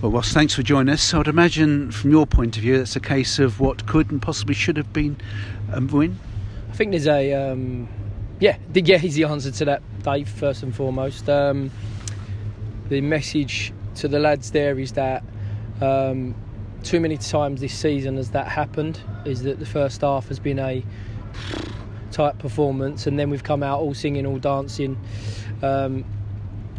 Well, Ross, thanks for joining us. I would imagine from your point of view that's a case of what could and possibly should have been a win. I think there's a is the answer to that, Dave, first and foremost. The message to the lads there is that too many times this season as that happened is that the first half has been a tight performance, and then we've come out all singing, all dancing,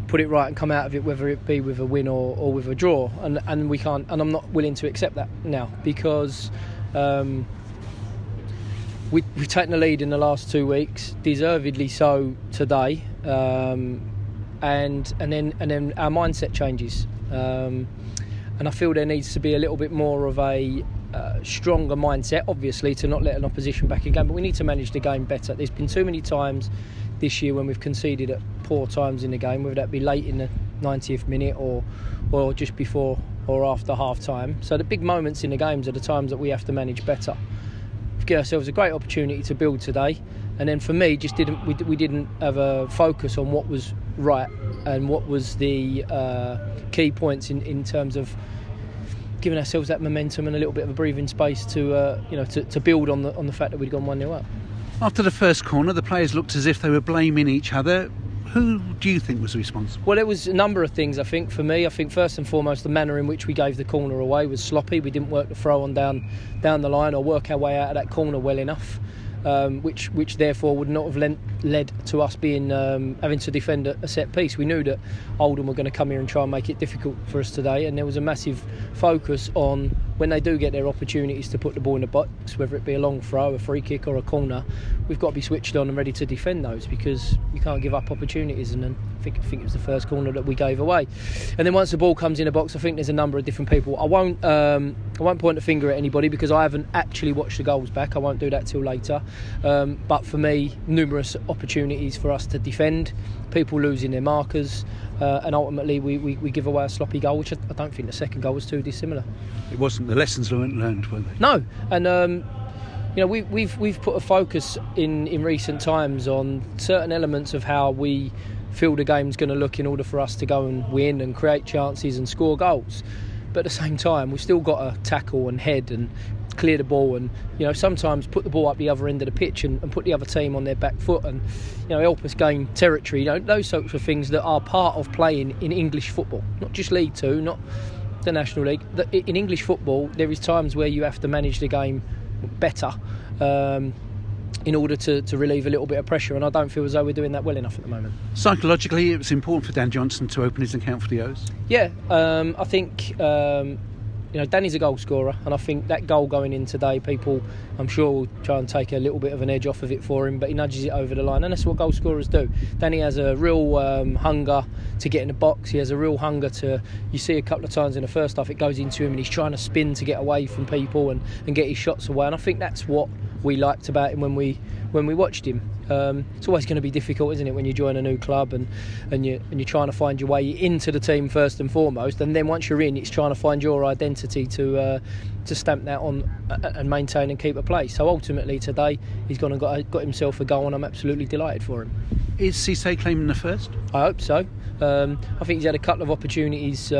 put it right and come out of it, whether it be with a win or with a draw, and we can't, and I'm not willing to accept that now, because we've taken the lead in the last 2 weeks, deservedly so today, and then our mindset changes, and I feel there needs to be a little bit more of a stronger mindset, obviously, to not let an opposition back in game, but we need to manage the game better. There's been too many times this year when we've conceded at poor times in the game, whether that be late in the 90th minute or just before or after half time. So the big moments in the games are the times that we have to manage better. We've given ourselves a great opportunity to build today, and then for me, we didn't have a focus on what was right and what was the key points in terms of giving ourselves that momentum and a little bit of a breathing space to build on the fact that we'd gone 1-0 up. After the first corner, the players looked as if they were blaming each other. Who do you think was responsible? Well, it was a number of things, I think, for me. I think first and foremost, the manner in which we gave the corner away was sloppy. We didn't work the throw on down the line or work our way out of that corner well enough, which therefore would not have led to us being having to defend a set piece. We knew that Oldham were going to come here and try and make it difficult for us today, and there was a massive focus on when they do get their opportunities to put the ball in the box, whether it be a long throw, a free kick or a corner, we've got to be switched on and ready to defend those, because you can't give up opportunities. And then I think it was the first corner that we gave away, and then once the ball comes in the box, I think there's a number of different people. I won't point a finger at anybody because I haven't actually watched the goals back. I won't do that till later, but for me, numerous opportunities for us to defend, people losing their markers, and ultimately we give away a sloppy goal, which I don't think the second goal was too dissimilar. It wasn't. The lessons learned, were they? No, and we've put a focus in recent times on certain elements of how we feel the game's going to look in order for us to go and win and create chances and score goals. But at the same time, we've still got to tackle and head and clear the ball, and sometimes put the ball up the other end of the pitch and put the other team on their back foot, and help us gain territory. Those sorts of things that are part of playing in English football, not just League Two, not the National League. In English football, there is times where you have to manage the game better in order to relieve a little bit of pressure, and I don't feel as though we're doing that well enough at the moment. Psychologically, it was important for Dan Johnson to open his account for the O's. Yeah, I think Danny's a goal scorer, and I think that goal going in today, people, I'm sure, will try and take a little bit of an edge off of it for him, but he nudges it over the line, and that's what goal scorers do. Danny has a real hunger to get in the box. He has a real hunger to, you see a couple of times in the first half, it goes into him and he's trying to spin to get away from people and get his shots away, and I think that's what we liked about him when we watched him. It's always going to be difficult, isn't it, when you join a new club and you're trying to find your way into the team first and foremost, and then once you're in, it's trying to find your identity to stamp that on and maintain and keep a place. So ultimately today he's gone and got himself a goal, and I'm absolutely delighted for him. Is Cisse claiming the first? I hope so. I think he's had a couple of opportunities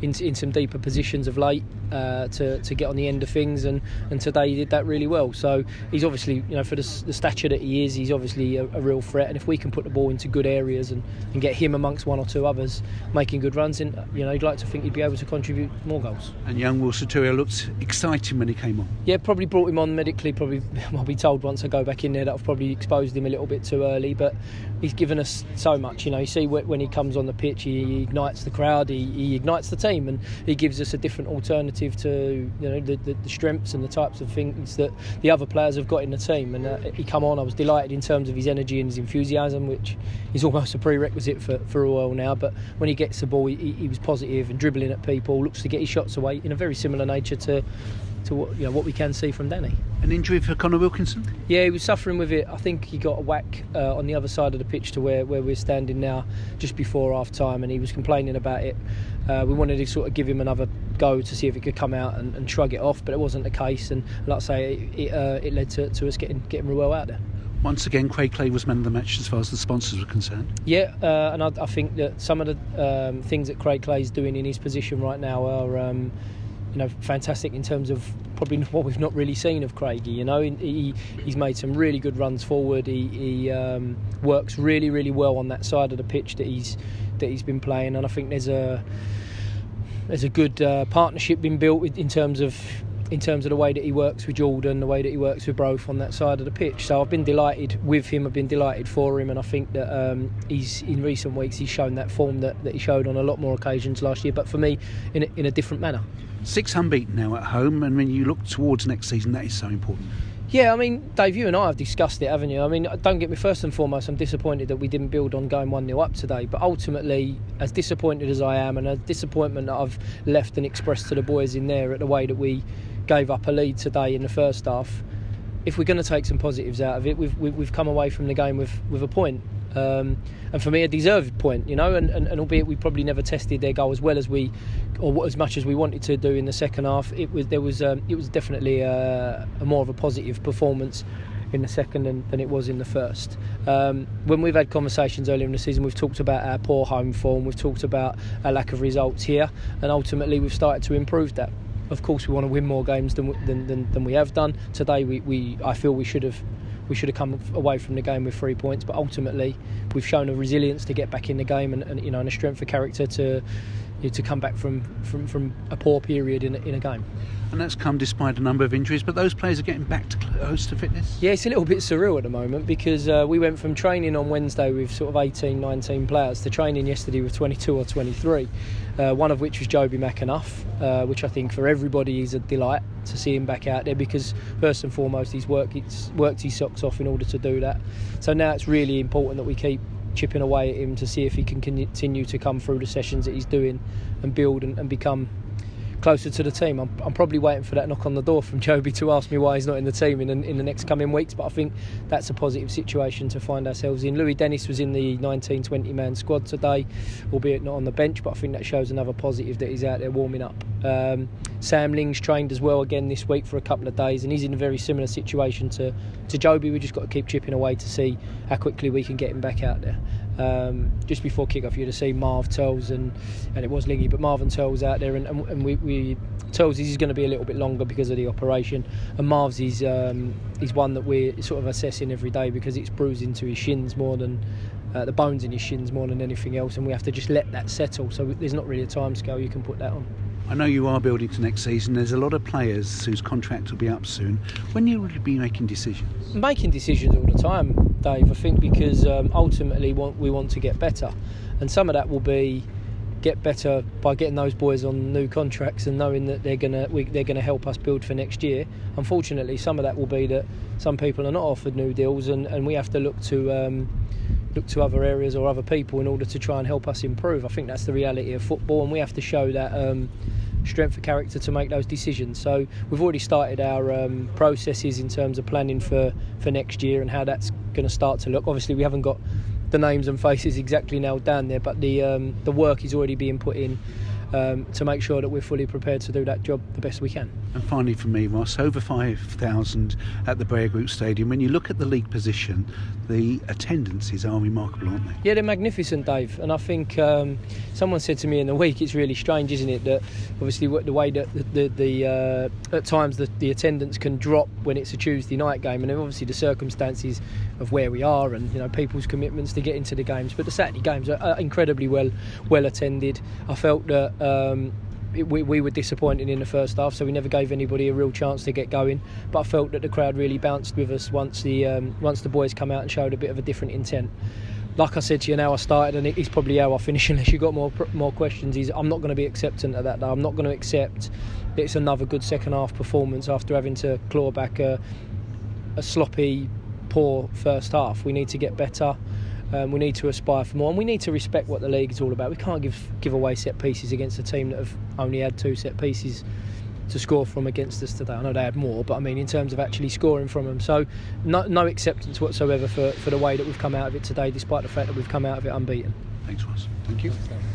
in some deeper positions of late to get on the end of things, and today he did that really well. So he's obviously, for the stature that he is, he's obviously a real threat, and if we can put the ball into good areas and get him amongst one or two others making good runs, then you'd like to think he'd be able to contribute more goals. And young Will Soturio looked exciting when he came on. Yeah, probably brought him on medically, probably I'll be told once I go back in there that I've probably exposed him a little bit too early, but he's given us so much. You see when he comes on the pitch, he ignites the crowd, he ignites the team, and he gives us a different alternative to the strengths and the types of things that the other players have got in the team. And he come on, I was delighted in terms of his energy and his enthusiasm, which is almost a prerequisite for Royal now. But when he gets the ball, he was positive and dribbling at people, looks to get his shots away in a very similar nature to what we can see from Danny. An injury for Connor Wilkinson? Yeah, he was suffering with it. I think he got a whack on the other side of the pitch to where we're standing now, just before half time, and he was complaining about it. We wanted to sort of give him another go to see if he could come out and shrug it off, but it wasn't the case, and like I say, it led to us getting Ruel out there. Once again, Craig Clay was man of the match as far as the sponsors were concerned. Yeah, and I think that some of the things that Craig Clay's doing in his position right now are fantastic in terms of probably what we've not really seen of Craigie. He's made some really good runs forward. He works really, really well on that side of the pitch that he's been playing, and I think there's a good partnership been built in terms of the way that he works with Jordan, the way that he works with Broth on that side of the pitch. So I've been delighted with him, I've been delighted for him, and I think that he's in recent weeks he's shown that form that he showed on a lot more occasions last year, but for me in a different manner. 6 unbeaten now at home, and when you look towards next season, that is so important. Yeah, I mean, Dave, you and I have discussed it, haven't you? I mean, don't get me, first and foremost, I'm disappointed that we didn't build on going 1-0 up today. But ultimately, as disappointed as I am, and a disappointment that I've left and expressed to the boys in there at the way that we gave up a lead today in the first half, if we're going to take some positives out of it, we've come away from the game with a point. And for me, a deserved point, and albeit we probably never tested their goal as well as as much as we wanted to do in the second half, it was definitely a more of a positive performance in the second than it was in the first. When we've had conversations earlier in the season, we've talked about our poor home form, we've talked about our lack of results here, and ultimately we've started to improve that. Of course, we want to win more games than we have done today. I feel we should have come away from the game with 3 points, but ultimately we've shown a resilience to get back in the game and a strength of character to come back from a poor period in a game. And that's come despite a number of injuries, but those players are getting back to close to fitness? Yeah, it's a little bit surreal at the moment because we went from training on Wednesday with sort of 18, 19 players to training yesterday with 22 or 23, one of which was Joby McAnuff, which I think for everybody is a delight to see him back out there because first and foremost he's worked his socks off in order to do that. So now it's really important that we keep chipping away at him to see if he can continue to come through the sessions that he's doing and build and become closer to the team. I'm probably waiting for that knock on the door from Joby to ask me why he's not in the team in the next coming weeks, but I think that's a positive situation to find ourselves in. Louis Dennis was in the 19-20 man squad today, albeit not on the bench, but I think that shows another positive that he's out there warming up. Sam Ling's trained as well again this week for a couple of days, and he's in a very similar situation to Joby. We've just got to keep chipping away to see how quickly we can get him back out there. Just before kick-off you'd have seen Marv Turles and it was Lingy, but Marv and Turles out there, and we Turles is going to be a little bit longer because of the operation, and Marv's is one that we're sort of assessing every day because it's bruising to his shins more than the bones in his shins more than anything else, and we have to just let that settle, so there's not really a time scale you can put that on. I know you are building to next season. There's a lot of players whose contract will be up soon. When you will be making decisions? Making decisions all the time, Dave, I think, because ultimately we want to get better, and some of that will be get better by getting those boys on new contracts and knowing that they're gonna help us build for next year. Unfortunately, some of that will be that some people are not offered new deals, and we have to look to other areas or other people in order to try and help us improve. I think that's the reality of football, and we have to show that strength of character to make those decisions. So we've already started our processes in terms of planning for next year and how that's going to start to look. Obviously we haven't got the names and faces exactly nailed down there, but the work is already being put in to make sure that we're fully prepared to do that job the best we can. And finally for me, Ross, over 5,000 at the Breyer Group Stadium. When you look at the league position, the attendances are remarkable, aren't they? Yeah, they're magnificent, Dave, and I think someone said to me in the week, it's really strange, isn't it, that obviously the way that the at times the attendance can drop when it's a Tuesday night game, and obviously the circumstances of where we are and people's commitments to get into the games, but the Saturday games are incredibly well attended. I felt that we were disappointed in the first half, so we never gave anybody a real chance to get going, but I felt that the crowd really bounced with us once the boys come out and showed a bit of a different intent. Like I said to you, now I started, and it's probably how I finish unless you've got more questions, is I'm not going to be acceptant of that though. I'm not going to accept that it's another good second half performance after having to claw back a sloppy, poor first half. We need to get better. We need to aspire for more, and we need to respect what the league is all about. We can't give away set pieces against a team that have only had 2 set pieces to score from against us today. I know they had more, but I mean in terms of actually scoring from them. So no acceptance whatsoever for the way that we've come out of it today, despite the fact that we've come out of it unbeaten. Thanks, Ross. Thank you.